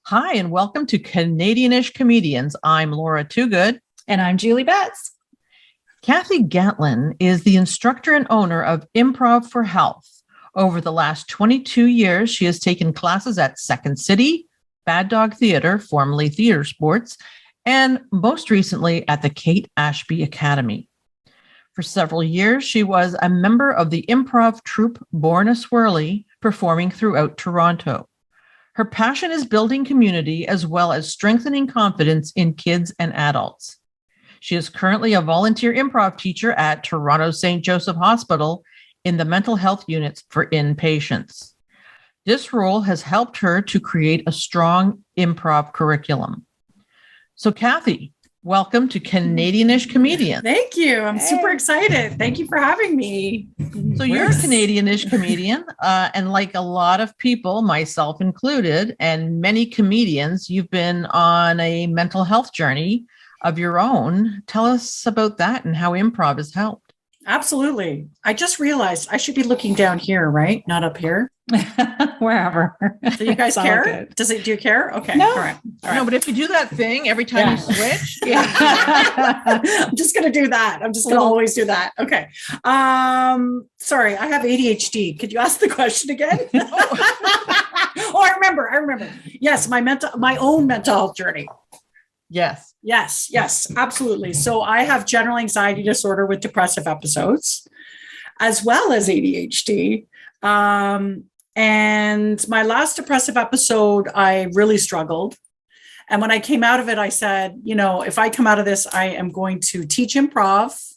Hi, and welcome to Canadianish Comedians. I'm Laura Toogood. And I'm Julie Betts. Cathy Gatlin is the instructor and owner of Improv for Health. Over the last 22 years, she has taken classes at Second City, Bad Dog Theatre, formerly Theatresports, and most recently at the Kate Ashby Academy. For several years, she was a member of the improv troupe Born a Swirly, performing throughout Toronto. Her passion is building community as well as strengthening confidence in kids and adults. She is currently a volunteer improv teacher at Toronto St. Joseph Hospital in the mental health units for inpatients. This role has helped her to create a strong improv curriculum. So, Cathy, welcome to Canadianish Comedian. Thank you. I'm super excited. Thank you for having me. So you're a Canadianish comedian, and like a lot of people, myself included, and many comedians, you've been on a mental health journey of your own. Tell us about that and how improv has helped. Absolutely. I just realized I should be looking down here, right? Not up here. Wherever. Do you guys care? Do you care? Okay. No. All right. No, but if you do that thing every time you switch. I'm just going to do that. I'm just going to always do that. Okay. Sorry, I have ADHD. Could you ask the question again? Oh, I remember. Yes, my own mental health journey. Yes, absolutely. So I have general anxiety disorder with depressive episodes, as well as ADHD. And my last depressive episode, I really struggled. And when I came out of it, I said, if I come out of this, I am going to teach improv.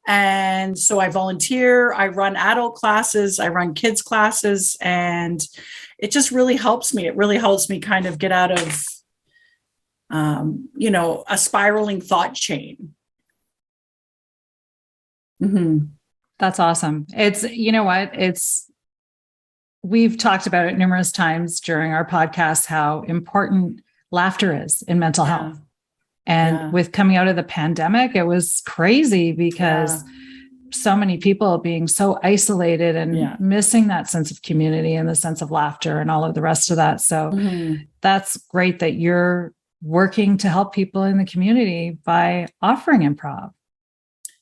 And so I volunteer, I run adult classes, I run kids classes, and it just really helps me. It really helps me kind of get out of a spiraling thought chain. Mm-hmm. That's awesome. We've talked about it numerous times during our podcast, how important laughter is in mental health. And with coming out of the pandemic, it was crazy because so many people being so isolated and missing that sense of community and the sense of laughter and all of the rest of that. So that's great that you're working to help people in the community by offering improv.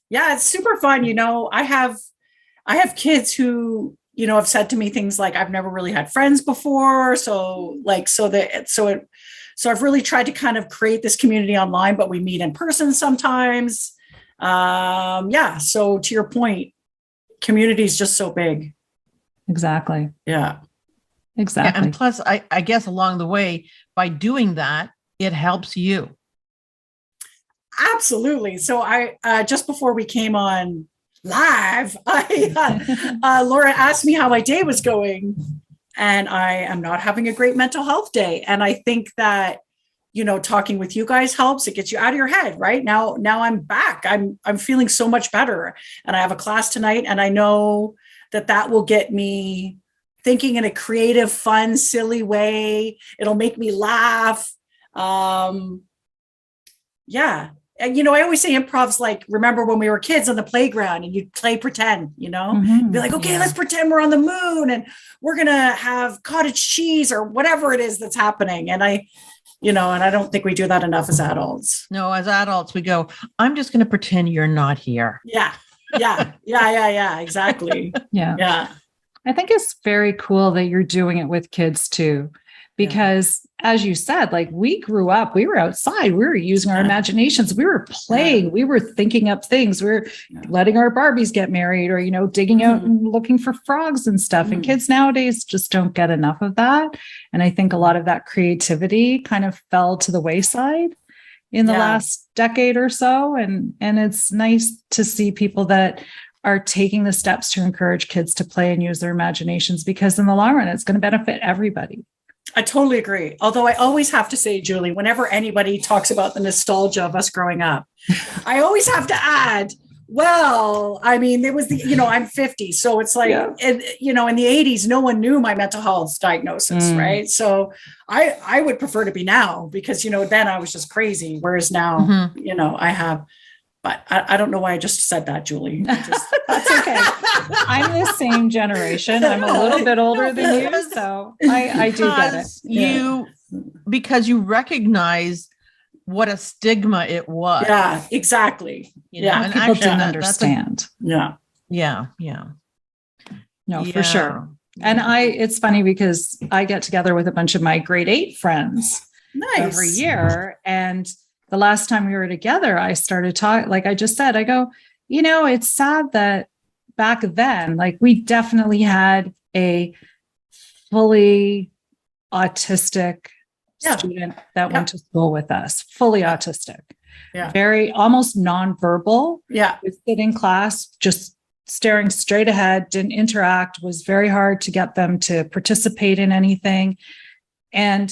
Yeah, it's super fun. I have kids who, have said to me things like, I've never really had friends before. So I've really tried to kind of create this community online, but we meet in person sometimes. So to your point, community is just so big. Exactly. Yeah. Exactly. And plus, I guess along the way, by doing that, it helps you. Absolutely. So I just before we came on live, Laura asked me how my day was going, and I am not having a great mental health day. And I think that, talking with you guys helps. It gets you out of your head, right? Now I'm back. I'm feeling so much better, and I have a class tonight, and I know that will get me thinking in a creative, fun, silly way. It'll make me laugh. And, I always say improv's like, remember when we were kids on the playground and you'd play pretend, be like, okay, let's pretend we're on the moon and we're going to have cottage cheese or whatever it is that's happening. And I don't think we do that enough as adults. No, as adults, we go, I'm just going to pretend you're not here. Yeah. Exactly. Yeah. I think it's very cool that you're doing it with kids too. Because as you said, like we grew up, we were outside, we were using our imaginations, we were playing, we were thinking up things, we were letting our Barbies get married or, digging out and looking for frogs and stuff. And kids nowadays just don't get enough of that. And I think a lot of that creativity kind of fell to the wayside in the last decade or so. And it's nice to see people that are taking the steps to encourage kids to play and use their imaginations, because in the long run, it's going to benefit everybody. I totally agree. Although I always have to say, Julie, whenever anybody talks about the nostalgia of us growing up, I always have to add, well, I mean, there was I'm 50. So it's like, in the 80s, no one knew my mental health diagnosis, right? So I would prefer to be now because, then I was just crazy. Whereas now, I have, but I don't know why I just said that, Julie. That's okay. I'm the same generation. I'm a little bit older than you, so I do get it. because you recognize what a stigma it was. Yeah, exactly. You know, Yeah. and People actually didn't that's understand. Yeah. yeah. No, Yeah. for sure. And it's funny because I get together with a bunch of my grade 8 friends every Nice. year. And the last time we were together, I started talking, like I just said, I go, you know, it's sad that back then, like we definitely had a fully autistic student that went to school with us, fully autistic, very almost nonverbal. Would sit in class, just staring straight ahead, didn't interact, was very hard to get them to participate in anything. And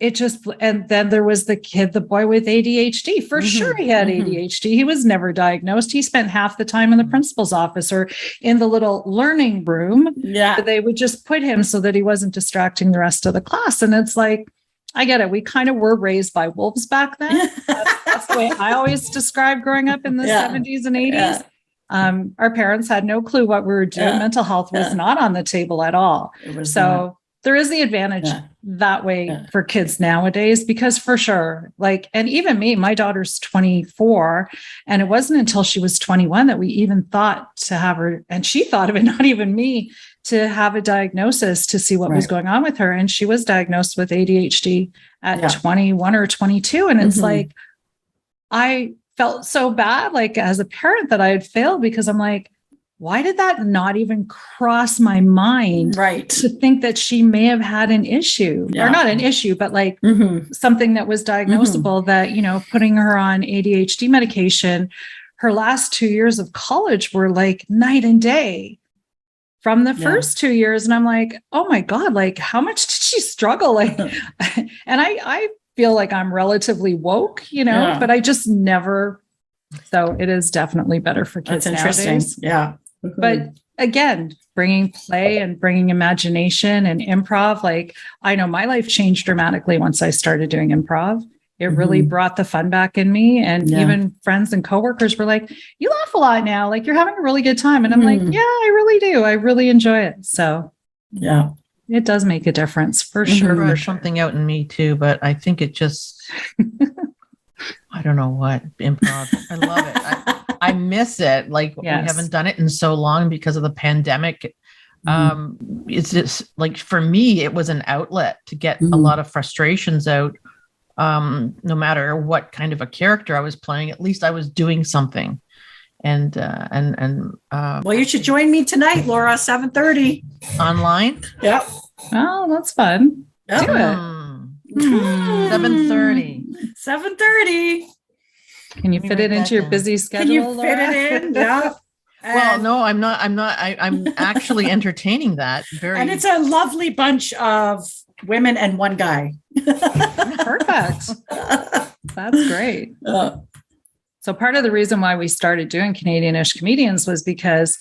then there was the boy with ADHD. For sure he had ADHD. He was never diagnosed. He spent half the time in the principal's office or in the little learning room. Yeah. They would just put him so that he wasn't distracting the rest of the class. And it's like, I get it. We kind of were raised by wolves back then. That's the way I always described growing up in the 70s and 80s. Our parents had no clue what we were doing. Mental health was not on the table at all. There is the advantage that way for kids nowadays, because for sure, like, and even me, my daughter's 24, and it wasn't until she was 21 that we even thought to have her, and she thought of it, not even me, to have a diagnosis to see what was going on with her. And she was diagnosed with ADHD at 21 or 22. And it's like, I felt so bad, like as a parent, that I had failed, because I'm like, why did that not even cross my mind to think that she may have had an issue or not an issue, but like something that was diagnosable, that, you know, putting her on ADHD medication, her last 2 years of college were like night and day from the first 2 years. And I'm like, oh my God, like how much did she struggle? Like, and I feel like I'm relatively woke, you know, but I just never, so it is definitely better for kids nowadays. Yeah. But again, bringing play and bringing imagination and improv, like I know my life changed dramatically once I started doing improv. It really brought the fun back in me. And even friends and coworkers were like, you laugh a lot now, like you're having a really good time. And I'm like, yeah, I really do. I really enjoy it. So yeah, it does make a difference for sure. There's something out in me too, but I think it just, I don't know what, improv. I love it. I miss it. Like we haven't done it in so long because of the pandemic. It's just like, for me, it was an outlet to get a lot of frustrations out. No matter what kind of a character I was playing, at least I was doing something. And well, you should join me tonight, Laura, 7:30 online. Yep. Oh, that's fun. Yep. Do it. 7:30. 7:30. Can you fit it into your busy schedule? Can you Laura? fit it in? Yeah. Well, no, I'm not. I'm actually entertaining that. And it's a lovely bunch of women and one guy. Perfect. That's great. So part of the reason why we started doing Canadianish comedians was because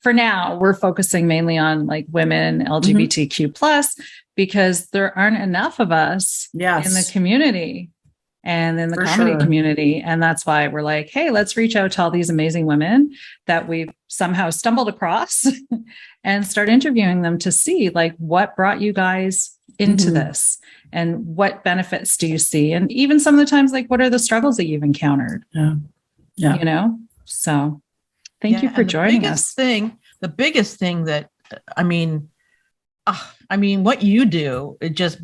for now we're focusing mainly on like women, LGBTQ plus, because there aren't enough of us in the community and in the comedy community. And that's why we're like, hey, let's reach out to all these amazing women that we've somehow stumbled across and start interviewing them to see like what brought you guys into this and what benefits do you see? And even some of the times, like, what are the struggles that you've encountered? You know? So thank you for joining us. The biggest thing that, I mean, what you do, it just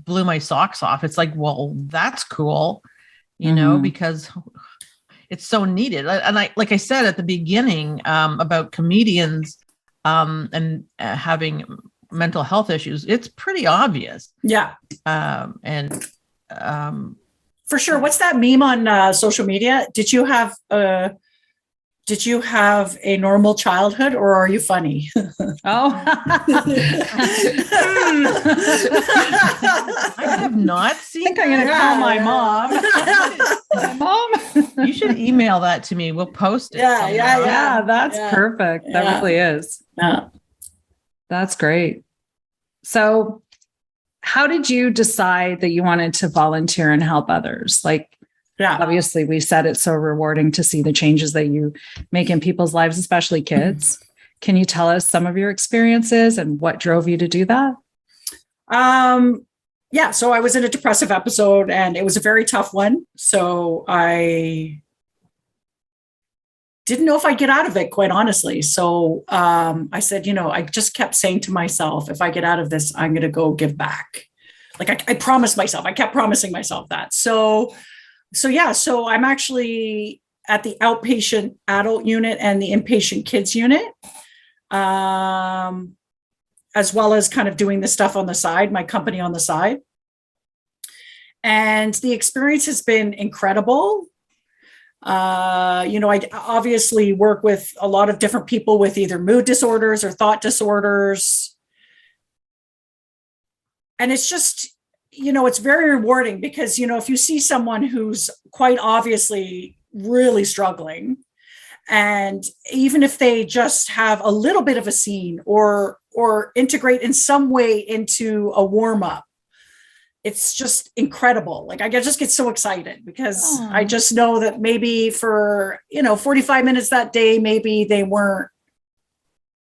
blew my socks off. It's like, well, that's cool, you know, because it's so needed. And like I said at the beginning, about comedians, and having mental health issues, it's pretty obvious. Yeah. For sure. What's that meme on social media? Did you have a normal childhood, or are you funny? I have not seen. I think I'm going to call my mom. Mom, you should email that to me. We'll post it. Yeah. That's perfect. That really is. Yeah. That's great. So how did you decide that you wanted to volunteer and help others? Like, obviously we said it's so rewarding to see the changes that you make in people's lives, especially kids. Can you tell us some of your experiences and what drove you to do that? yeah, so I was in a depressive episode and it was a very tough one. So I didn't know if I'd get out of it, quite honestly. So I said, I just kept saying to myself, if I get out of this, I'm going to go give back. Like I promised myself, I kept promising myself that. So I'm actually at the outpatient adult unit and the inpatient kids unit, as well as kind of doing the stuff on the side, my company on the side. And the experience has been incredible. I obviously work with a lot of different people with either mood disorders or thought disorders. And it's just, it's very rewarding because, if you see someone who's quite obviously really struggling, and even if they just have a little bit of a scene or integrate in some way into a warm-up, it's just incredible. Like I just get so excited because I just know that maybe for, 45 minutes that day, maybe they weren't,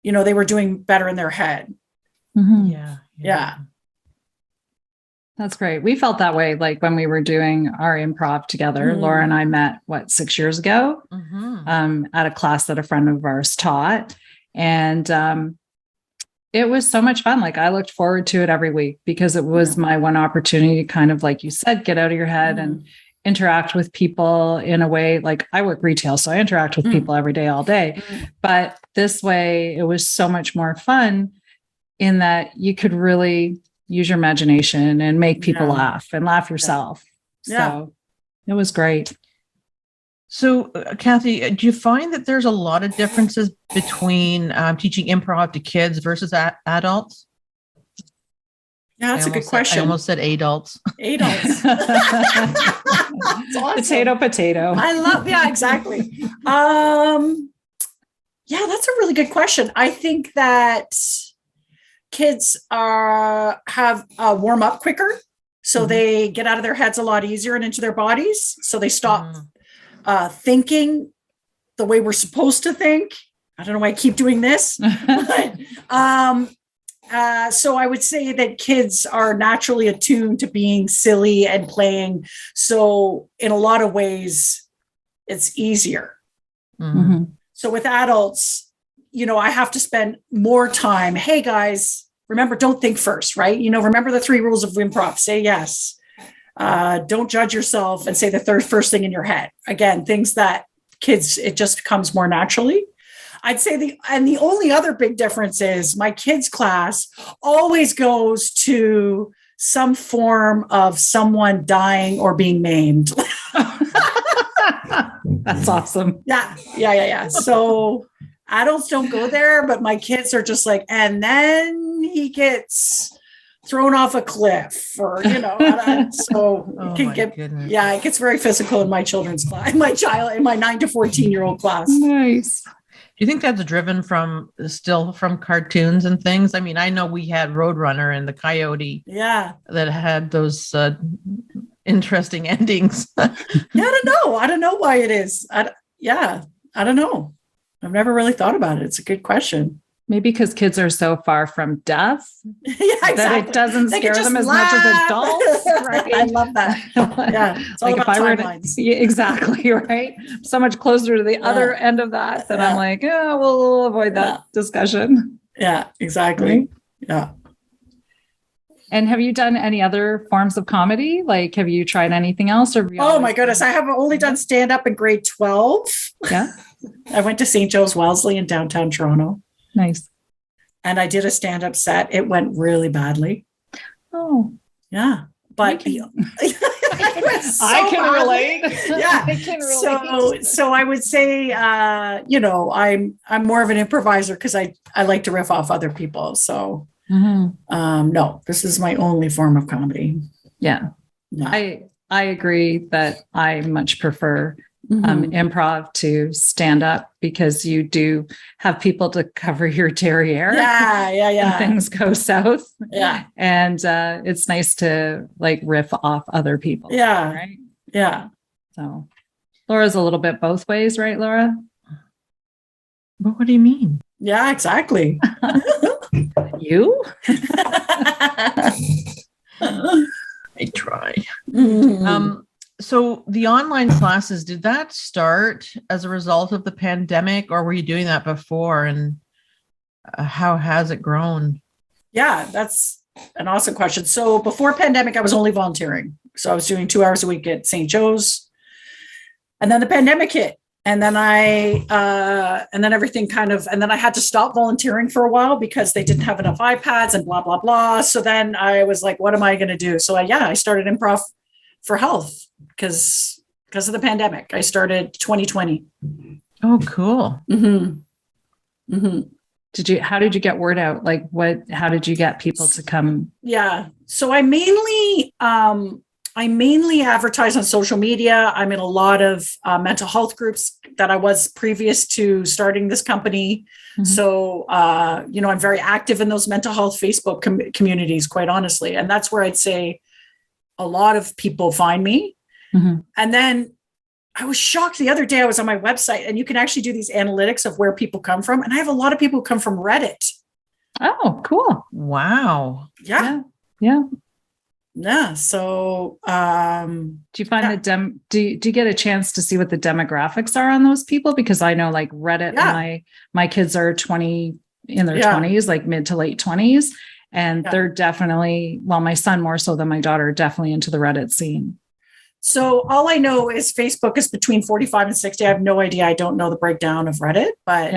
they were doing better in their head. Mm-hmm. Yeah. That's great. We felt that way. Like when we were doing our improv together, Laura and I met 6 years ago, at a class that a friend of ours taught. And, it was so much fun. Like I looked forward to it every week because it was my one opportunity to kind of, like you said, get out of your head and interact with people in a way. Like I work retail, so I interact with people every day, all day. But this way, it was so much more fun in that you could really use your imagination and make people laugh and laugh yourself. So it was great. So, Cathy, do you find that there's a lot of differences between teaching improv to kids versus adults? Yeah, that's a good question. I almost said adults. Adults. That's awesome. Potato. I love, exactly. Yeah, that's a really good question. I think that kids have warm up quicker. So they get out of their heads a lot easier and into their bodies. So they stop thinking the way we're supposed to think. I don't know why I keep doing this, but so I would say that kids are naturally attuned to being silly and playing. So in a lot of ways, it's easier. So with adults, I have to spend more time. Hey guys, remember, don't think first, right? Remember the 3 rules of improv. Say yes. Don't judge yourself and say the first thing in your head. Again, things that kids, it just comes more naturally. I'd say the only other big difference is my kids' class always goes to some form of someone dying or being maimed. That's awesome. Yeah. So adults don't go there, but my kids are just like, and then he gets thrown off a cliff or, so it gets very physical in my children's class, in my 9 to 14-year-old class. Nice. Do you think that's driven from cartoons and things? I mean, I know we had Roadrunner and the Coyote that had those interesting endings. I don't know why it is. I don't know. I've never really thought about it. It's a good question. Maybe because kids are so far from death that it doesn't scare them as much as adults. Right? I love that. Yeah. It's all about timelines. Exactly. Right. So much closer to the other end of that that I'm like, we'll avoid that discussion. Yeah, exactly. Right? Yeah. And have you done any other forms of comedy? Like, have you tried anything else? Oh my goodness. I have only done stand-up in grade 12. Yeah. I went to St. Joe's Wellesley in downtown Toronto. Nice. And I did a stand-up set. It went really badly. Oh. Yeah. But I can relate. Yeah. I can relate. So I would say, I'm more of an improviser because I like to riff off other people. So no, this is my only form of comedy. Yeah. I agree that I much prefer improv to stand up because you do have people to cover your derriere. Yeah. When things go south. Yeah. And it's nice to like riff off other people. Yeah. Right. Yeah. So Laura's a little bit both ways, right, Laura? But what do you mean? Yeah, exactly. You? So the online classes, did that start as a result of the pandemic, or were you doing that before? And how has it grown? Yeah, that's an awesome question. So before pandemic, I was only volunteering. So I was doing 2 hours a week at St. Joe's. And then the pandemic hit. And then everything and then I had to stop volunteering for a while because they didn't have enough iPads and blah, blah, blah. So then I was like, what am I going to do? So I started Improv for Health because of the pandemic. I started 2020. Oh, cool. Mm-hmm. Mm-hmm. How did you get word out? Like how did you get people to come? Yeah. So I mainly advertise on social media. I'm in a lot of mental health groups that I was previous to starting this company. Mm-hmm. So, I'm very active in those mental health Facebook communities, quite honestly. And that's where I'd say a lot of people find me. Mm-hmm. And then I was shocked the other day. I was on my website and you can actually do these analytics of where people come from. And I have a lot of people who come from Reddit. Oh, cool. Wow. Yeah. Yeah. Yeah. So, do you find do you get a chance to see what the demographics are on those people? Because I know like Reddit, my kids are 20 in their 20s, like mid to late 20s. And they're definitely, my son more so than my daughter, definitely into the Reddit scene. So all I know is Facebook is between 45 and 60. I have no idea. I don't know the breakdown of Reddit, but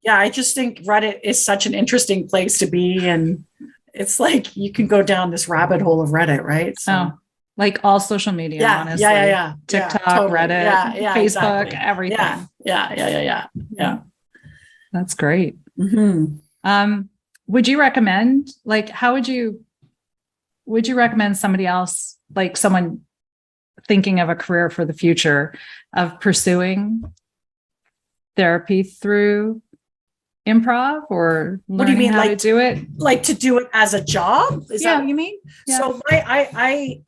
I just think Reddit is such an interesting place to be. And it's like, you can go down this rabbit hole of Reddit, right? So, like all social media, honestly. Yeah. TikTok, totally. Reddit, Facebook, exactly. everything. Yeah. That's great. Mm-hmm. Would you recommend, how would you recommend somebody else, like someone thinking of a career for the future, of pursuing therapy through improv, or what do you mean, how to do it? Like to do it as a job? Is that what you mean? Yeah. So I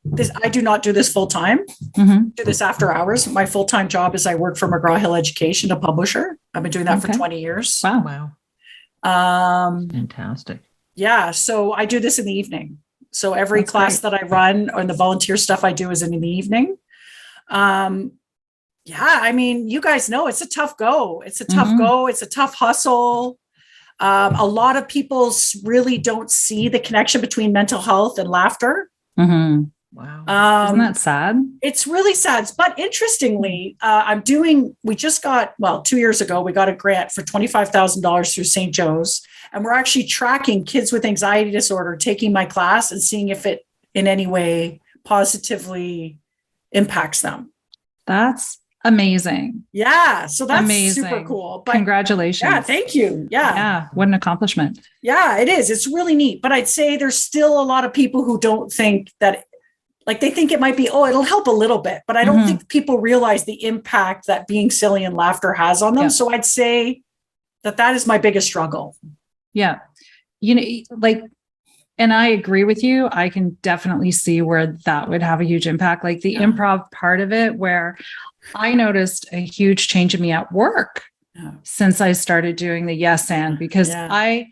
do not do this full time. Mm-hmm. Do this after hours. My full-time job is I work for McGraw-Hill Education, a publisher. I've been doing that for 20 years. Wow. Fantastic. Yeah. So I do this in the evening. So every class that I run or the volunteer stuff I do is in the evening. I mean, you guys know it's a tough go. It's a tough go. It's a tough hustle. A lot of people really don't see the connection between mental health and laughter. Mm-hmm. Wow. Isn't that sad? It's really sad. But interestingly, we just got, 2 years ago, we got a grant for $25,000 through St. Joe's. And we're actually tracking kids with anxiety disorder, taking my class and seeing if it in any way positively impacts them. That's amazing. Yeah. So that's super cool. But congratulations. Yeah. Thank you. Yeah. What an accomplishment. Yeah, it is. It's really neat. But I'd say there's still a lot of people who don't think that, they think it might be, it'll help a little bit, but I don't think people realize the impact that being silly and laughter has on them. Yeah. So I'd say that is my biggest struggle. Yeah. And I agree with you. I can definitely see where that would have a huge impact. Like the improv part of it, where I noticed a huge change in me at work since I started doing the yes and, because I'm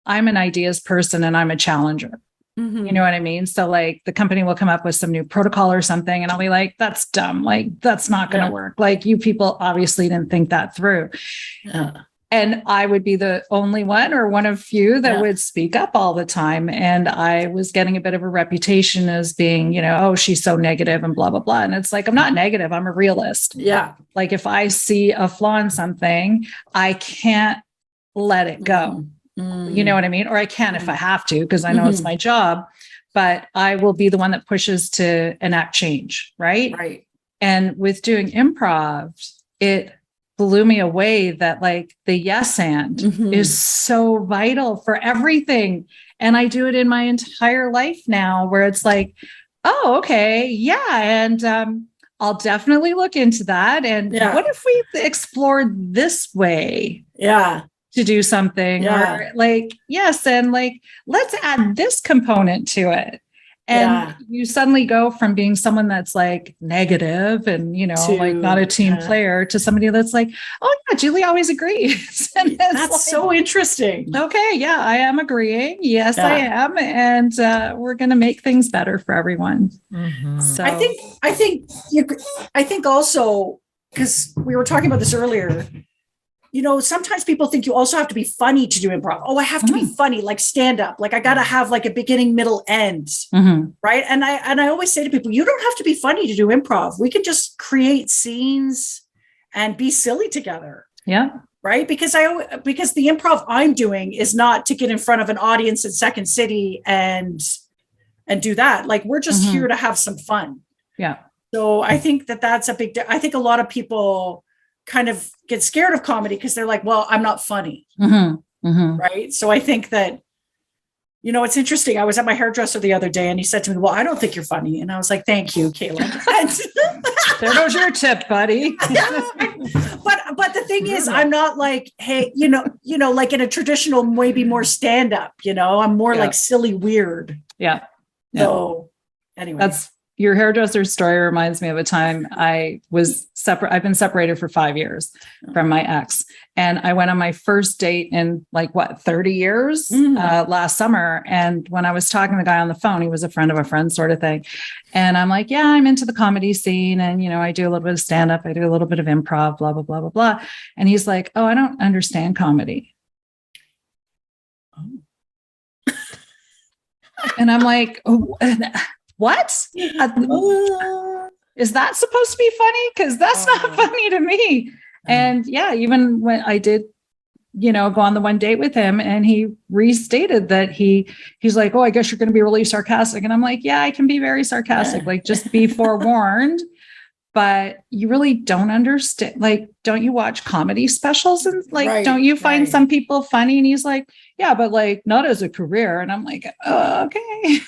an ideas person and I'm a challenger. Mm-hmm. You know what I mean? So the company will come up with some new protocol or something and I'll be like, that's dumb. That's not going to work. You people obviously didn't think that through. And I would be the only one or one of few that would speak up all the time. And I was getting a bit of a reputation as being, she's so negative and blah, blah, blah. And it's I'm not negative. I'm a realist. Yeah. If I see a flaw in something, I can't let it go. Mm. You know what I mean? Or I can if I have to, because I know it's my job, but I will be the one that pushes to enact change. Right. Right. And with doing improv, it blew me away that the yes and is so vital for everything. And I do it in my entire life now, where it's oh, okay. Yeah. And I'll definitely look into that. And what if we explored this way? Yeah. To do something or yes. And let's add this component to it. And you suddenly go from being someone that's like negative and, like not a team player to somebody that's like, oh yeah, Julie always agrees. And that's like, so interesting. Okay. Yeah, I am agreeing. Yes, I am. And we're going to make things better for everyone. Mm-hmm. So I think also, because we were talking about this earlier, sometimes people think you also have to be funny to do improv. Oh, I have to be funny, like stand up. Like I got to have like a beginning, middle, end. Right. And I always say to people, you don't have to be funny to do improv. We can just create scenes and be silly together. Yeah. Right. Because the improv I'm doing is not to get in front of an audience in Second City and do that. Like we're just here to have some fun. Yeah. So I think that's a big, I think a lot of people kind of get scared of comedy because they're like, well, I'm not funny. Right. So I think that, it's interesting. I was at my hairdresser the other day and he said to me, well, I don't think you're funny. And I was like, thank you, Caleb. There goes your tip, buddy. But the thing is, I'm not like, hey, like in a traditional, maybe more stand up, I'm more like silly, weird. Yeah. So anyway, your hairdresser story reminds me of a time I was I've been separated for 5 years from my ex. And I went on my first date in 30 years last summer. And when I was talking to the guy on the phone, he was a friend of a friend sort of thing. And I'm like, yeah, I'm into the comedy scene. And, I do a little bit of stand up. I do a little bit of improv, blah, blah, blah, blah, blah. And he's like, oh, I don't understand comedy. And I'm like, oh, what? Is that supposed to be funny? Because that's not funny to me. And even when I did, go on the one date with him and he restated that he's like, oh, I guess you're going to be really sarcastic. And I'm like, yeah, I can be very sarcastic. Like, just be forewarned. But you really don't understand. Like, don't you watch comedy specials? And don't you find some people funny? And he's like, yeah, but like not as a career. And I'm like, oh, okay,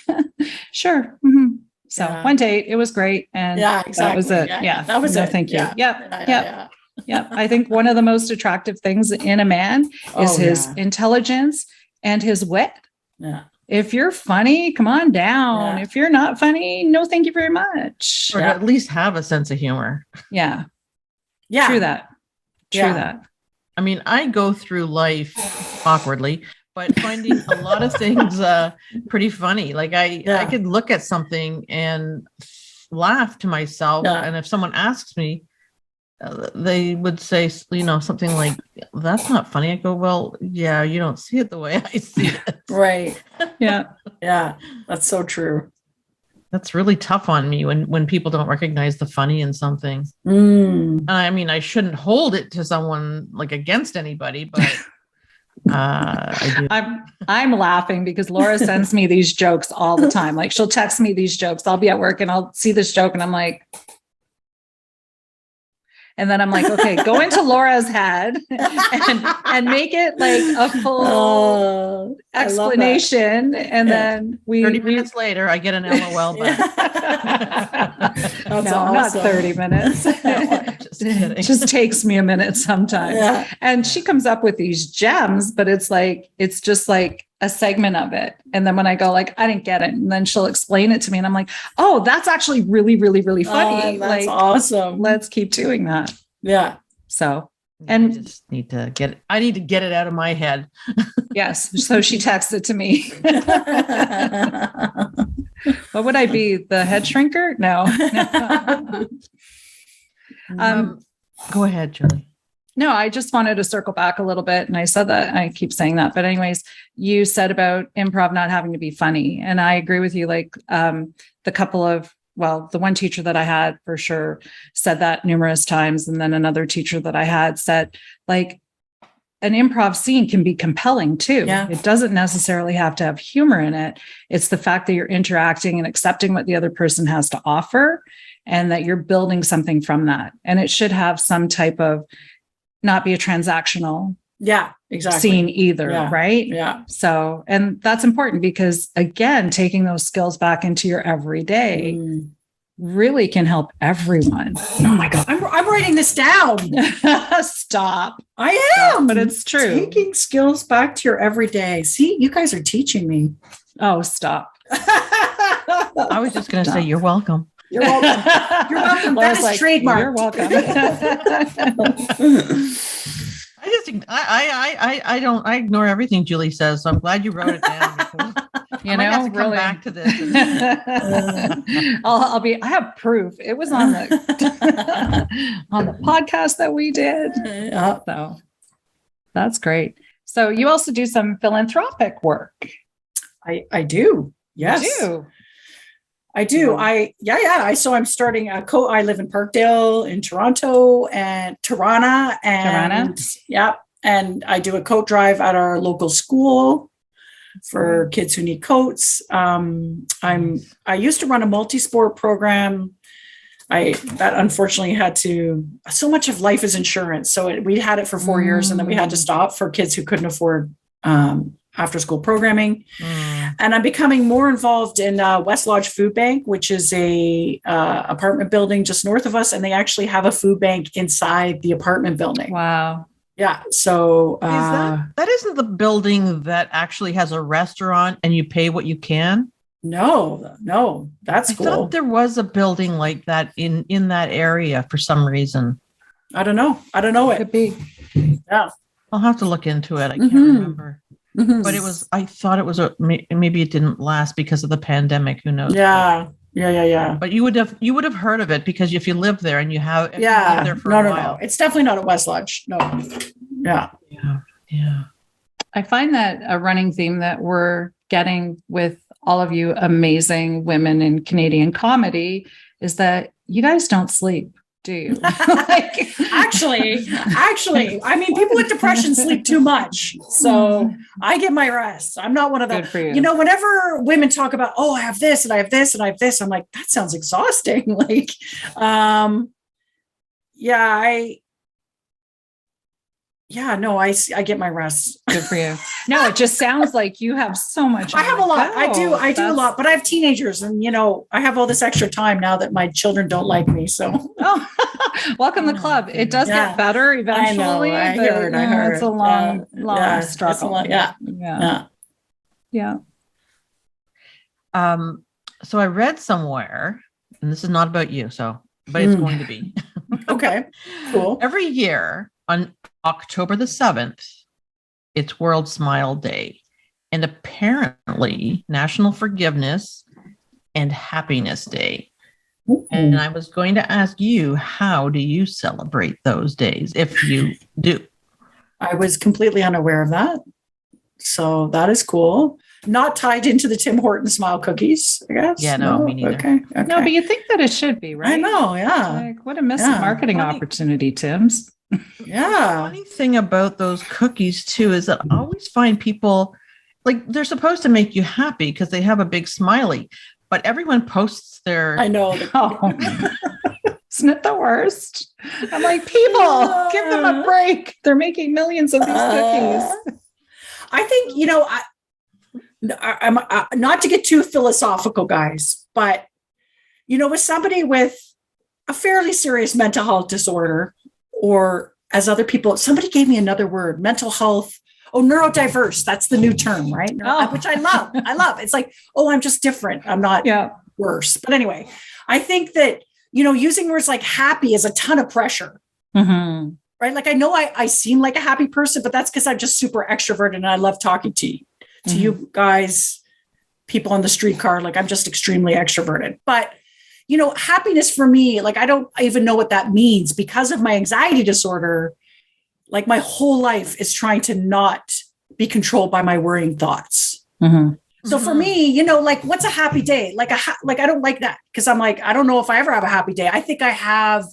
sure. Mm-hmm. So one date, it was great. And that was it. Yeah. That was it. Thank you. Yeah. I think one of the most attractive things in a man is his intelligence and his wit. Yeah. If you're funny, come on down. Yeah. If you're not funny, no, thank you very much. Or at least have a sense of humor. Yeah. Yeah. True that. I mean, I go through life awkwardly, but finding a lot of things pretty funny. Like I could look at something and laugh to myself. Yeah. And if someone asks me, they would say, something like, that's not funny. I go, well, yeah, you don't see it the way I see it. Right. Yeah. Yeah. That's so true. That's really tough on me when people don't recognize the funny in something. I mean, I shouldn't hold it to someone like against anybody, but I do. I'm laughing because Laura sends me these jokes all the time. Like she'll text me these jokes. I'll be at work and I'll see this joke and I'm like, and then I'm like, okay, go into Laura's head and make it like a full explanation. And then 30 minutes later, I get an LOL back. That's awesome. Not 30 minutes. It just takes me a minute sometimes. Yeah. And she comes up with these gems, but it's just like a segment of it. And then when I go like, I didn't get it. And then she'll explain it to me. And I'm like, oh, that's actually really, really, really funny. That's awesome. Let's keep doing that. Yeah. So, and I just need to get it out of my head. Yes. So she texted to me. What would I be? The head shrinker? No. Go ahead, Julie. No, I just wanted to circle back a little bit. And I said that, I keep saying that, but anyways, you said about improv not having to be funny. And I agree with you. Like the one teacher that I had for sure said that numerous times. And then another teacher that I had said like an improv scene can be compelling too. Yeah. It doesn't necessarily have to have humor in it. It's the fact that you're interacting and accepting what the other person has to offer and that you're building something from that. And it should have some type of not be a transactional scene either. Yeah. Right. Yeah. So, and that's important because again, taking those skills back into your everyday really can help everyone. Oh my God. I'm writing this down. Stop. I am. But it's true. Taking skills back to your everyday. See, you guys are teaching me. Oh, stop. I was just going to say, you're welcome. You're welcome. You're welcome. That is trademark. You're welcome. I ignore everything Julie says. So I'm glad you wrote it down. You I might know, have to come really. back to this. I have proof. It was on the on the podcast that we did. So that's great. So you also do some philanthropic work. I do. Yes. You do. I do. So I'm starting I live in Parkdale in Toronto and Tirana. Yeah. And I do a coat drive at our local school for kids who need coats. I used to run a multi-sport program. That unfortunately had to, so much of life is insurance. So we had it for 4 years and then we had to stop for kids who couldn't afford after school programming. And I'm becoming more involved in West Lodge Food Bank, which is a apartment building just north of us. And they actually have a food bank inside the apartment building. Wow. Yeah. So that isn't the building that actually has a restaurant and you pay what you can? No, that's cool. I thought there was a building like that in that area for some reason. I don't know. It could be. Yeah. I'll have to look into it. I can't remember. But I thought it was maybe it didn't last because of the pandemic. Who knows? Yeah. But you would have heard of it because if you live there and you have there for a while. No. It's definitely not at West Lodge. No. Yeah. I find that a running theme that we're getting with all of you amazing women in Canadian comedy is that you guys don't sleep, do you? Actually, I mean, people with depression sleep too much. So I get my rest. I'm not one of those. You know, whenever women talk about, I have this and I have this and I have this, I'm like, that sounds exhausting. I get my rest. Good for you. No, it just sounds like you have so much. I have a lot. I do a lot, but I have teenagers and, I have all this extra time now that my children don't like me. So welcome to the club. It does get better eventually. I heard. It's a long struggle. Yeah. So I read somewhere, and this is not about you, but it's going to be. Okay, cool. Every year on October the 7th, it's World Smile Day, and apparently National Forgiveness and Happiness Day. And I was going to ask you, how do you celebrate those days, if you do? I was completely unaware of that. So that is cool. Not tied into the Tim Hortons smile cookies, I guess. Yeah, no, me neither. Okay. No, but you think that it should be, right? I know, yeah. Like, what a missed marketing opportunity, Tim's. Yeah. The funny thing about those cookies too is that I always find people like they're supposed to make you happy because they have a big smiley, but everyone posts their. I know. Isn't it the worst? I'm like, people, give them a break. They're making millions of these cookies. I think, I'm not to get too philosophical, guys, but, with somebody with a fairly serious mental health disorder, or as other people, somebody gave me another word, mental health. Neurodiverse. That's the new term, right? Which I love. It's like, I'm just different. I'm not worse. But anyway, I think that, using words like happy is a ton of pressure. Mm-hmm. Right? Like I know I seem like a happy person, but that's because I'm just super extroverted and I love talking to you guys, people on the streetcar. Like I'm just extremely extroverted. But happiness for me, like I don't even know what that means because of my anxiety disorder. Like my whole life is trying to not be controlled by my worrying thoughts. Mm-hmm. So for me, like what's a happy day? Like I don't like that because I'm like, I don't know if I ever have a happy day. I think I have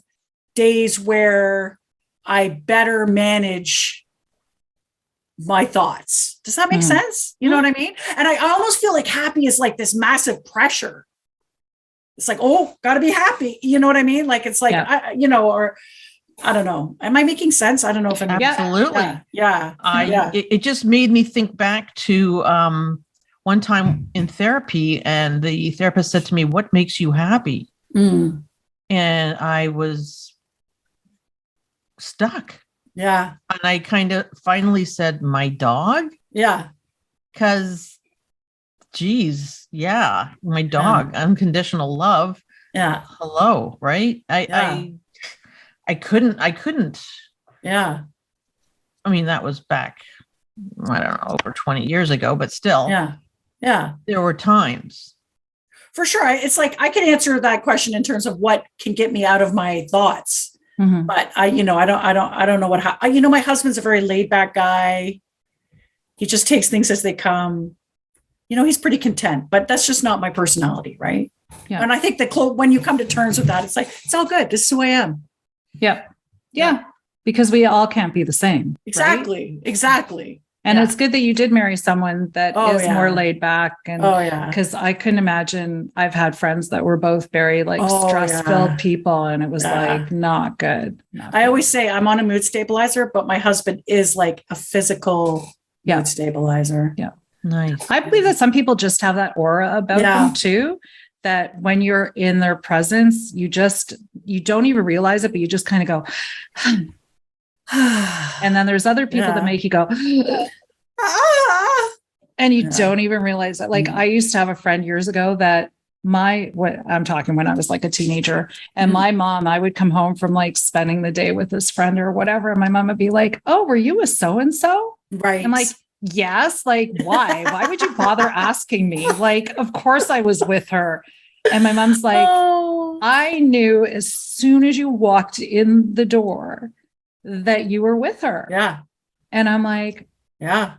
days where I better manage my thoughts. Does that make sense? You know what I mean? And I almost feel like happy is like this massive pressure. It's like, gotta be happy. You know what I mean? Like, it's like, or I don't know. Am I making sense? I don't know if I'm absolutely. Yeah. It just made me think back to one time in therapy, and the therapist said to me, "What makes you happy?" And I was stuck. Yeah. And I kind of finally said, "My dog." Yeah. Because geez, yeah. My dog, unconditional love. Yeah. Hello, right? I couldn't. Yeah. I mean, that was back, I don't know, over 20 years ago, but still, Yeah. Yeah. there were times. For sure. It's like I can answer that question in terms of what can get me out of my thoughts. Mhm. But I don't know what, my husband's a very laid back guy. He just takes things as they come. He's pretty content, but that's just not my personality. Right. Yeah. And I think that when you come to terms with that, it's like, it's all good. This is who I am. Yeah. Yeah. Because we all can't be the same. Exactly. Right? Exactly. And Yeah. it's good that you did marry someone that is more laid back. And because I couldn't imagine, I've had friends that were both very stress-filled people, and it was like not good. I always say I'm on a mood stabilizer, but my husband is like a physical mood stabilizer. Yeah. Nice. I believe that some people just have that aura about them too, that when you're in their presence, you don't even realize it, but you just kind of go, and then there's other people that make you go, and you don't even realize that. Like I used to have a friend years ago that I'm talking when I was like a teenager, and my mom, I would come home from like spending the day with this friend or whatever. And my mom would be like, "Oh, were you with so-and-so?" Right. I'm like, yes. Like, why? Why would you bother asking me? Like, of course I was with her. And my mom's like, I knew as soon as you walked in the door that you were with her. Yeah. And I'm like, yeah,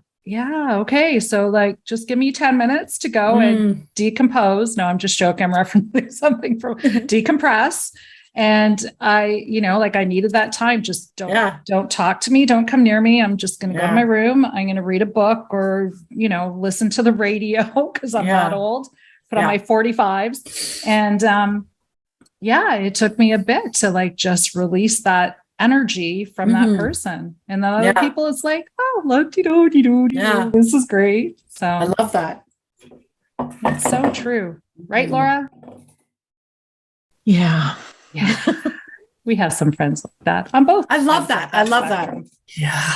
okay. So like, just give me 10 minutes to go and decompose. No, I'm just joking. I'm referencing something from decompress. And I needed that time. Just don't talk to me. Don't come near me. I'm just going to go to my room. I'm going to read a book or, listen to the radio because I'm that old, put on my 45s. And it took me a bit to like just release that energy from that person. And then other people, it's like, oh, this is great. So I love that. It's so true. Right, Laura? Yeah. Yeah. We have some friends like that on both. I love that. I love that. Yeah.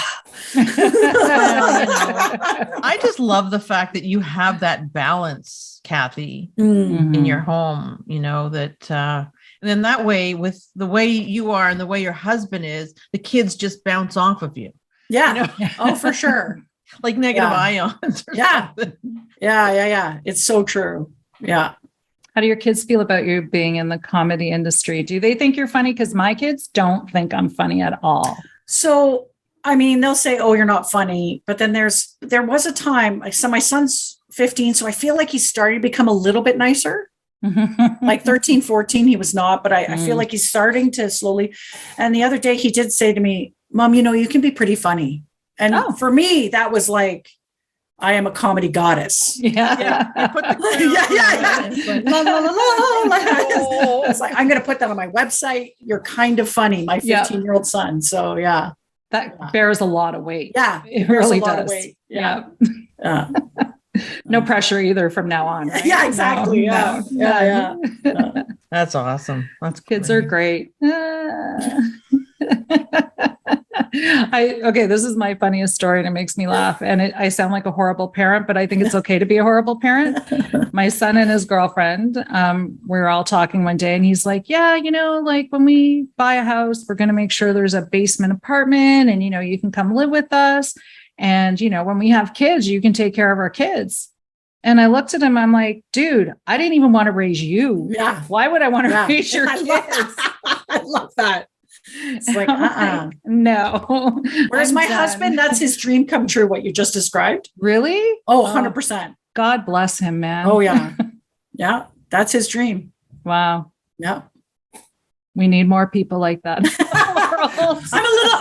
I just love the fact that you have that balance, Cathy, Mm-hmm. in your home, that, and then that way, with the way you are and the way your husband is, the kids just bounce off of you. Yeah. Oh, for sure. Like negative ions. Something. Yeah. It's so true. Yeah. How do your kids feel about you being in the comedy industry? Do they think you're funny? Because my kids don't think I'm funny at all. So, I mean, they'll say, oh, you're not funny. But then there was a time, so my son's 15, so I feel like he's starting to become a little bit nicer. Like 13, 14, he was not, but I feel like he's starting to slowly. And the other day he did say to me, Mom, you can be pretty funny. And for me, that was like, I am a comedy goddess. Yeah. You put the It's like, I'm going to put that on my website. You're kind of funny, my 15-year-old son. So yeah. That bears a lot of weight. Yeah. It really does. Of weight. Yeah. No pressure either from now on. Right? Yeah, exactly. No. Yeah. That's awesome. That's Kids are great. This is my funniest story and it makes me laugh. And I sound like a horrible parent, but I think it's okay to be a horrible parent. My son and his girlfriend, we were all talking one day and he's like, yeah, like when we buy a house, we're going to make sure there's a basement apartment and, you can come live with us. And, when we have kids, you can take care of our kids. And I looked at him, I'm like, dude, I didn't even want to raise you. Yeah. Why would I want to raise your kids? I love that. It's like, no. Whereas my husband, that's his dream come true, what you just described. Really? Oh, 100%. God bless him, man. Oh, yeah. Yeah. That's his dream. Wow. Yeah. We need more people like that.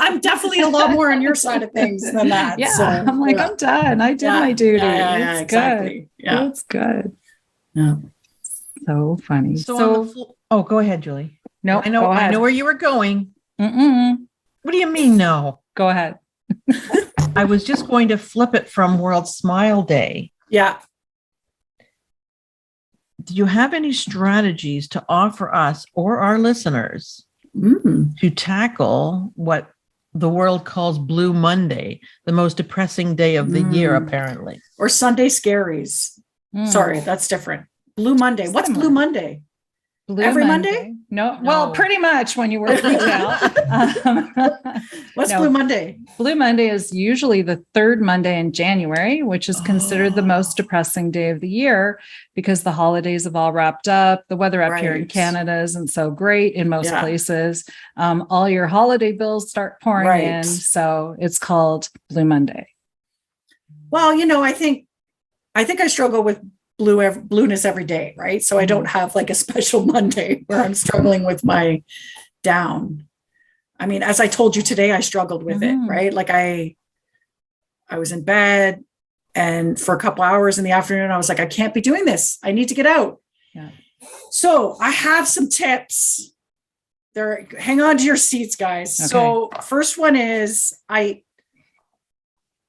I'm definitely a lot more on your side of things than that. Yeah. So, I'm like, I'm done. I did my duty. Yeah, it's exactly. good. Yeah. It's good. Yeah. So funny. So go ahead, Julie. No, I know where you were going. Mm-mm. What do you mean, no? Go ahead. I was just going to flip it from World Smile Day. Yeah. Do you have any strategies to offer us or our listeners to tackle what the world calls Blue Monday, the most depressing day of the year, apparently? Or Sunday scaries. Sorry, that's different. Blue Monday. What's Blue Monday? Every Monday? No. Well, pretty much when you work retail. What's Blue Monday? Blue Monday is usually the third Monday in January, which is considered the most depressing day of the year because the holidays have all wrapped up. The weather up here in Canada isn't so great in most places. All your holiday bills start pouring in. So it's called Blue Monday. Well, I think I struggle with blueness every day, right? So I don't have like a special Monday where I'm struggling with my down. I mean, as I told you today, I struggled with it, right? Like I was in bed, and for a couple hours in the afternoon, I was like, I can't be doing this. I need to get out. Yeah. So I have some tips. Hang on to your seats, guys. Okay. So first one is I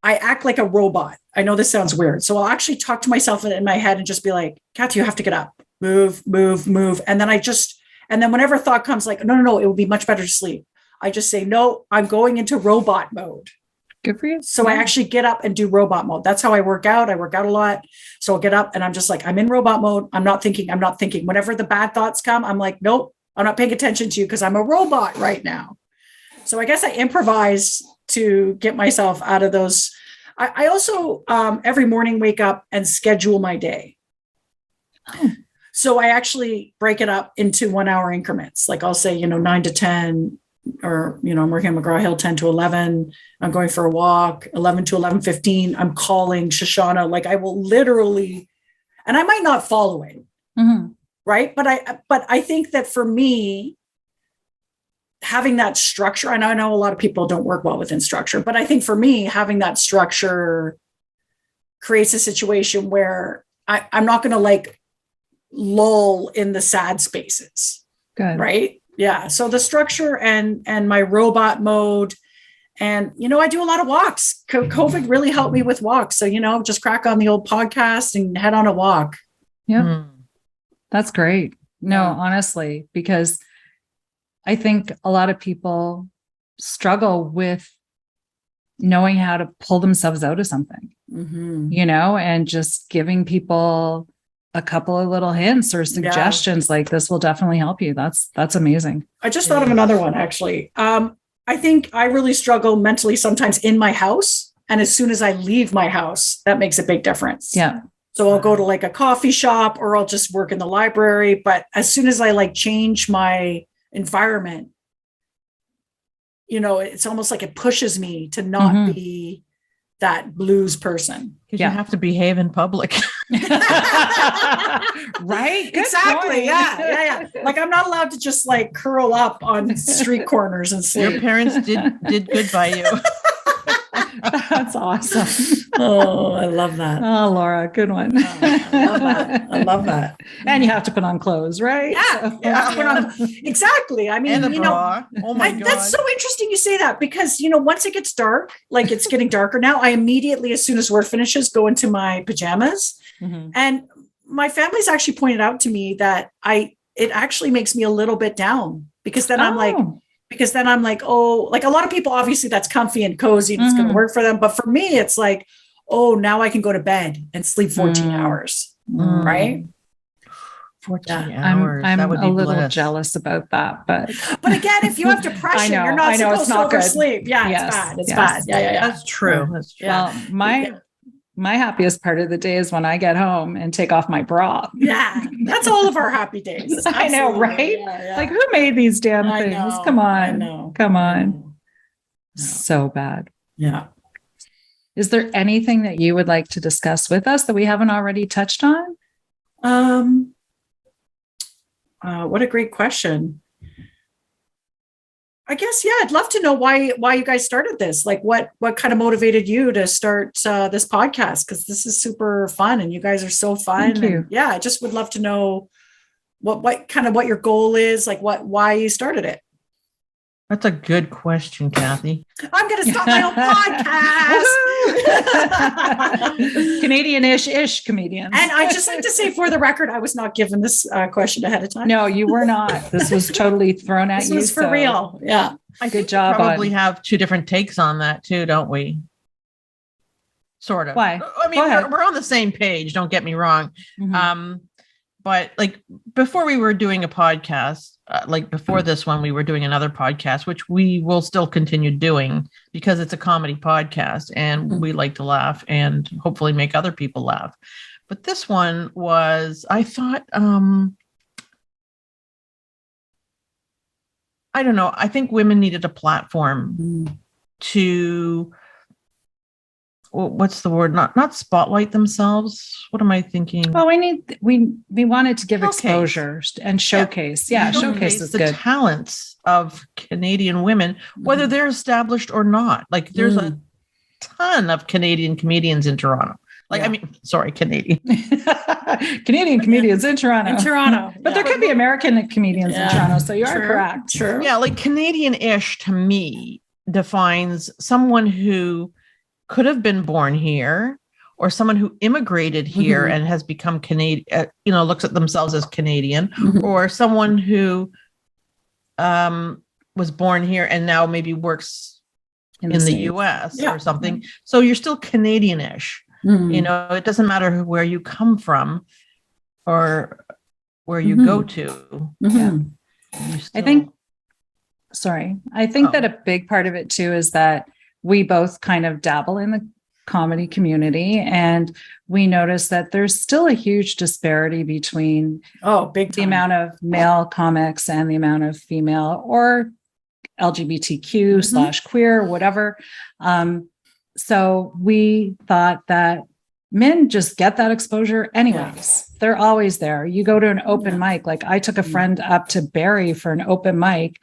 act like a robot. I know this sounds weird. So I'll actually talk to myself in my head and just be like, Cathy, you have to get up, move. And then whenever thought comes like, no, it would be much better to sleep. I just say, no, I'm going into robot mode. Good for you. So I actually get up and do robot mode. That's how I work out. I work out a lot. So I'll get up and I'm just like, I'm in robot mode. I'm not thinking. Whenever the bad thoughts come, I'm like, nope, I'm not paying attention to you because I'm a robot right now. So I guess I improvise to get myself out of those. I also every morning wake up and schedule my day. So I actually break it up into 1 hour increments. Like I'll say, 9 to 10, or, I'm working on McGraw Hill, 10 to 11. I'm going for a walk, 11 to 11:15. I'm calling Shoshana. Like I will literally, and I might not follow it. Right. But I think that for me, having that structure, and I know a lot of people don't work well within structure, but I think for me, having that structure creates a situation where I'm not going to like lull in the sad spaces. Good. Right. Yeah. So the structure and my robot mode, and, I do a lot of walks. COVID really helped me with walks. So, just crack on the old podcast and head on a walk. Yeah. That's great. No, honestly, because I think a lot of people struggle with knowing how to pull themselves out of something, and just giving people a couple of little hints or suggestions like this will definitely help you. That's amazing. I just thought of another one, actually. I think I really struggle mentally sometimes in my house. And as soon as I leave my house, that makes a big difference. Yeah. So I'll go to like a coffee shop or I'll just work in the library. But as soon as I like change my environment, it's almost like it pushes me to not be that blues person. Because you have to behave in public. Right? Good exactly. point. Yeah. Like I'm not allowed to just like curl up on street corners and sleep. Your parents did good by you. That's awesome. Oh, I love that. Oh, Laura, good one. I love that. And you have to put on clothes, right? Yeah. Exactly. I mean, and a bra. Oh my God. That's so interesting you say that because, once it gets dark, like it's getting darker now, I immediately, as soon as work finishes, go into my pajamas. And my family's actually pointed out to me that it actually makes me a little bit down because then I'm like, oh, like a lot of people, obviously that's comfy and cozy and it's going to work for them. But for me, it's like, oh, now I can go to bed and sleep 14 hours. Right. 14 hours. I'm that would be a little bliss. jealous about that, but again, if you have depression, you're not supposed to oversleep. Yeah, it's bad. It's bad. Yeah. That's true. That's true. Well, my happiest part of the day is when I get home and take off my bra. Yeah, that's all of our happy days. I know, right? Yeah. Like, who made these damn things? Come on. Come on. So bad. Yeah. Is there anything that you would like to discuss with us that we haven't already touched on? What a great question. I guess, I'd love to know why you guys started this. Like what kind of motivated you to start this podcast? Because this is super fun and you guys are so fun. Thank you. And I just would love to know what your goal is, like why you started it. That's a good question, Cathy. I'm going to start my own podcast. Canadianish comedians. And I just like to say for the record, I was not given this question ahead of time. No, you were not. This was totally thrown at you. This was for real. Yeah. Good job. Probably have two different takes on that too, don't we? sort of. Why? I mean, Go ahead. we're on the same page. Don't get me wrong. Mhm. But like before we were doing a podcast, like before this one, we were doing another podcast, which we will still continue doing because it's a comedy podcast and we like to laugh and hopefully make other people laugh. But this one was, I thought, I don't know. I think women needed a platform to, what's the word? Not spotlight themselves. What am I thinking? Well, we wanted to give Showcase. exposure and showcase. Yeah, showcase is the good. talents of Canadian women, whether they're established or not. Like there's a ton of Canadian comedians in Toronto. Like, I mean, sorry, Canadian. Canadian comedians in Toronto. In Toronto. But there could be American comedians in Toronto, so you are correct. True. Yeah, like Canadian-ish to me defines someone who could have been born here or someone who immigrated here and has become Canadian, looks at themselves as Canadian, or someone who was born here and now maybe works in the US or something. So you're still Canadian-ish. It doesn't matter where you come from or where you go to. Yeah. I think that a big part of it too is that we both kind of dabble in the comedy community, and we notice that there's still a huge disparity between the amount of male comics and the amount of female or LGBTQ / queer, whatever. So we thought that men just get that exposure anyways. They're always there. You go to an open mic. Like I took a friend up to Barrie for an open mic,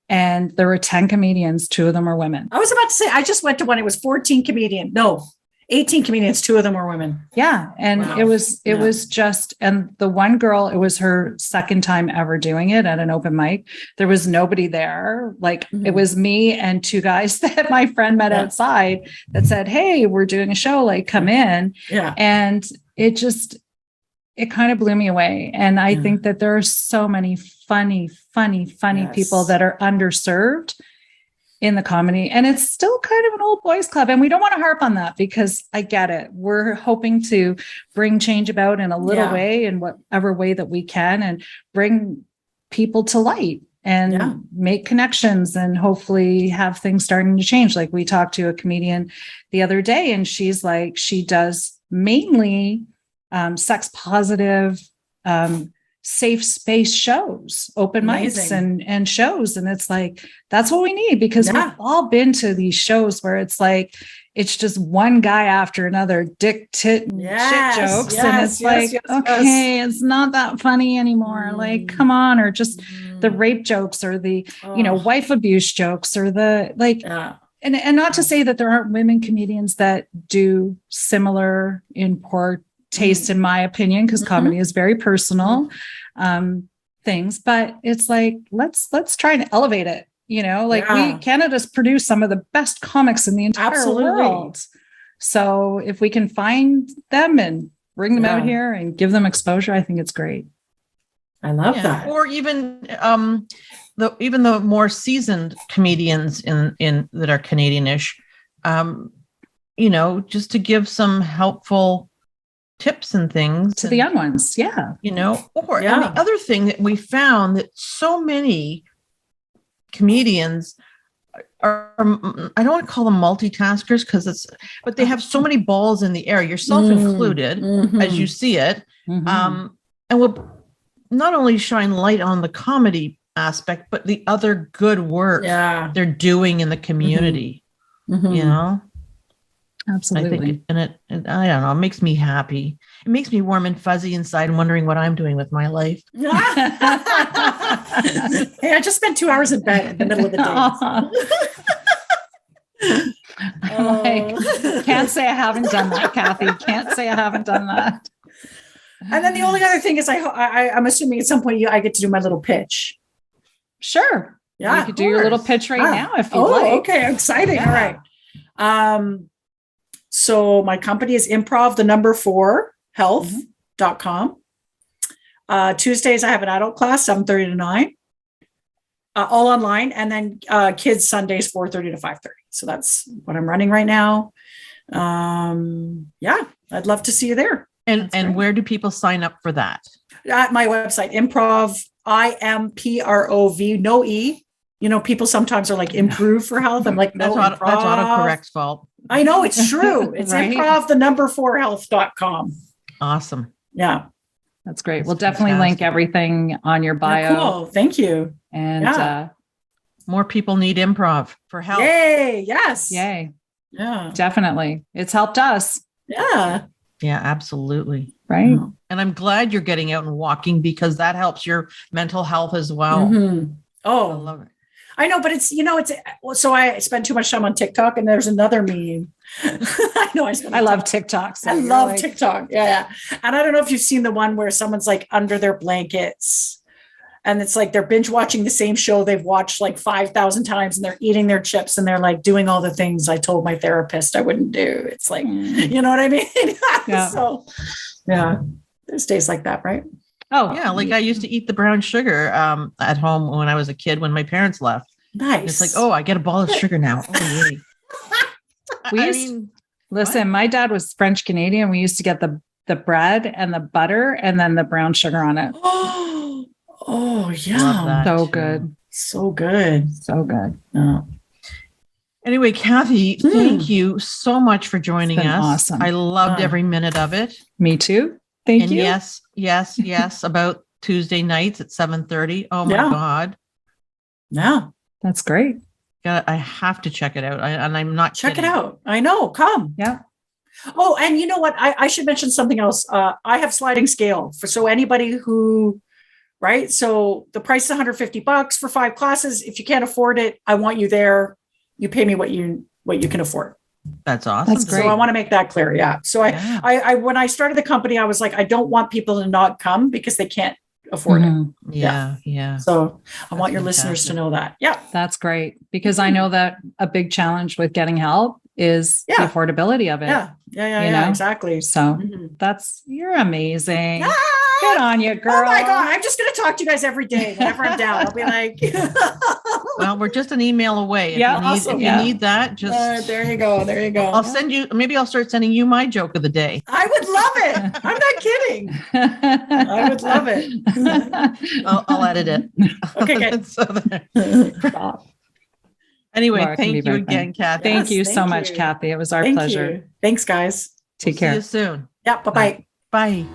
and there were 10 comedians. 2 of them were women. I was about to say, I just went to one. It was 18 comedians. 2 of them were women. Yeah. And it was just, and the one girl, it was her second time ever doing it at an open mic. There was nobody there. Like it was me and 2 guys that my friend met outside that said, "Hey, we're doing a show, like come in." Yeah. And it kind of blew me away. And I think that there are so many funny people that are underserved in the comedy. And it's still kind of an old boys club. And we don't want to harp on that because I get it. We're hoping to bring change about in a little way, in whatever way that we can, and bring people to light and make connections and hopefully have things starting to change. Like we talked to a comedian the other day, and she's like, she does mainly sex positive, safe space shows, open mics and shows. And it's like, that's what we need, because we've all been to these shows where it's like, it's just one guy after another, dick, tit, and shit jokes. And it's it's not that funny anymore. Like, come on. Or just the rape jokes or the, wife abuse jokes or the and not to say that there aren't women comedians that do similar in poor taste, in my opinion, because comedy is very personal things, but it's like, let's try and elevate it. Canada's produced some of the best comics in the entire world. So if we can find them and bring them out here and give them exposure, I think it's great. I love that. Or even the more seasoned comedians in that are Canadianish, just to give some helpful tips and things to the young ones. And the other thing that we found, that so many comedians are, I don't want to call them multitaskers but they have so many balls in the air, yourself included, as you see it. And will not only shine light on the comedy aspect, but the other good work they're doing in the community, Absolutely. I think, and I don't know, it makes me happy. It makes me warm and fuzzy inside and wondering what I'm doing with my life. Hey, I just spent 2 hours in bed in the middle of the day. Can't say I haven't done that, Cathy. Can't say I haven't done that. And then the only other thing is I'm assuming at some point I get to do my little pitch. Sure. Yeah. You could do your little pitch right now if you'd like. Okay. Exciting. Yeah. All right. So my company is Improv, 4 health.com. Tuesdays, I have an adult class, 7:30 to 9, all online. And then kids Sundays, 4:30 to 5:30. So that's what I'm running right now. Yeah, I'd love to see you there. And where do people sign up for that? At my website, Improv, IMPROV, no E. You know, people sometimes are like improve for health. I'm like, no, That's autocorrect's fault. I know, it's true. It's Right? improv, the number 4health.com. Awesome. Yeah. That's great. That's We'll definitely link fantastic. everything on your bio. Yeah, cool. Thank you. And Yeah. More people need improv for health. Yay. Yes. yay, Yeah. definitely. It's helped us, Yeah. Yeah, absolutely. right? And I'm glad you're getting out and walking because that helps your mental health as well. Mhm. I Oh, love it. I know, but it's, so I spend too much time on TikTok and there's another meme. I love TikTok. So I you're love like- TikTok. Yeah. And I don't know if you've seen the one where someone's like under their blankets and it's like they're binge watching the same show they've watched like 5,000 times and they're eating their chips and they're like doing all the things I told my therapist I wouldn't do. It's like, you know what I mean? Yeah. So, yeah, there's days like that, right? Oh, Yeah, like I used to eat the brown sugar at home when I was a kid when my parents left. Nice. It's like, oh, I get a ball of sugar now. Oh, yay. Listen, my dad was French Canadian. We used to get the bread and the butter and then the brown sugar on it. Oh, love yeah. that So too. good. So good. So good. Yeah. Anyway, Cathy, thank you so much for joining It's been us. awesome. I loved Fun. every minute of it. Me too. Thank And you. yes, about Tuesday nights at 7:30. Oh my Yeah. God. Yeah. That's great. I have to check it out. And I'm not Check kidding. it out. I know. Come. Yeah. Oh, and you know what? I should mention something else. I have sliding scale so anybody who, right? So the price is $150 for 5 classes. If you can't afford it, I want you there. You pay me what you can afford. That's awesome. That's great. So I want to make that clear. Yeah. So Yeah. I when I started the company, I was like, I don't want people to not come because they can't afford it. Mhm. Yeah. So I That's want your listeners to fantastic. know that. Yeah. That's great because I know that a big challenge with getting help is the Yeah. affordability of it. Yeah. Yeah. You know? Exactly. So Mhm. you're amazing. Ah! Good on you, girl. Oh my God. I'm just going to talk to you guys every day. Whenever I'm down, I'll be like, Well, we're just an email away. If Yeah, you need, awesome. if you Yeah. need that, just there you go. There you go. I'll send you, maybe I'll start sending you my joke of the day. I would love it. I'm not kidding. I would love it. I'll edit it. Okay, good. So there. Anyway, Laura can be thank you right again, Cathy. Thank Yes, you thank so much, you. Cathy. It was our Thank pleasure. you. Thanks, guys. Take See care. you soon. Yeah. Bye-bye. Bye.